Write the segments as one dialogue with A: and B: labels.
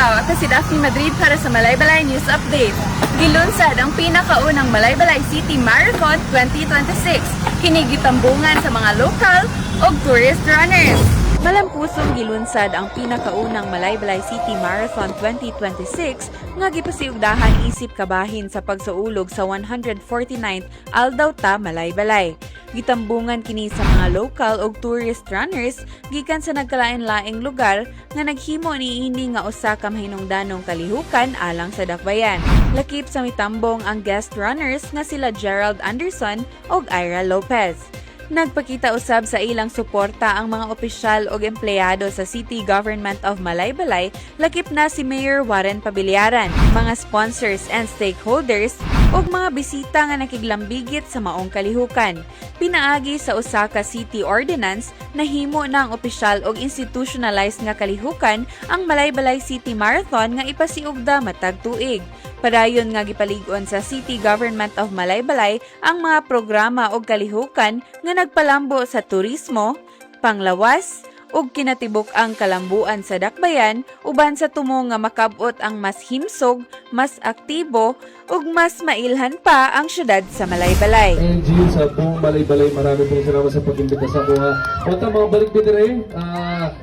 A: adlaw, ako si Daphne Madrid para sa Malaybalay News Update. Gilunsad ang pinakaunang Malaybalay City Marathon 2026, kinigitambungan sa mga lokal o tourist runners. Malampusong gilunsad ang pinakaunang Malaybalay City Marathon 2026 nga gipasiugdahan isip kabahin sa pagsuulog sa 149th Aldaw ta Malaybalay. Gitambungan kini sa mga local o tourist runners gikan sa nagkalain-laing lugar nga naghimo niini nga usa ka mahinungdanong kalihukan alang sa dakbayan. Lakip sa mitambong ang guest runners nga sila Gerald Anderson ug Ira Lopez. Nagpakita usab sa ilang suporta ang mga opisyal o empleyado sa City Government of Malaybalay, lakip na si Mayor Warren Pabiliaran, mga sponsors and stakeholders ug mga bisita nga nakiglambigit sa maong kalihukan. Pinaagi sa usa ka city ordinance na himo na ang opisyal og institutionalized nga kalihukan ang Malaybalay City Marathon nga ipasiugda matag tuig. Padayon nga gipalig-on sa City Government of Malaybalay ang mga programa og kalihukan nga nagpalambo sa turismo, panglawas, ug kinatibuk ang kalambuan sa dakbayan uban sa tumo nga makab-ot ang mas himsog, mas aktibo ug mas mailhan pa ang syudad sa Malaybalay.
B: And Jill, sa buong Malaybalay, marami pong salamat sa pag-imbita sa kuha. At ang mga balik din rin,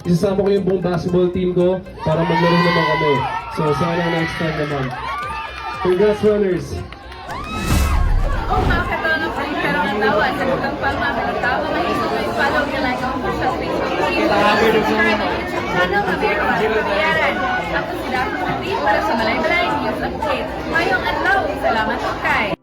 B: isasama ko yung buong basketball team ko para maglaro naman kami. So sana next time naman. Congrats, runners!
A: Mga katulong sa Imperong Atawa sa Bugang Palma, Balatawa, may follow nyo lang ang sa Facebook page. Subscribe ang YouTube channel na Mayor Warren Pabiliaran. Ako si Daphne Madrid para sa Malaybalay News Update. Mayong adlaw, salamat po kay!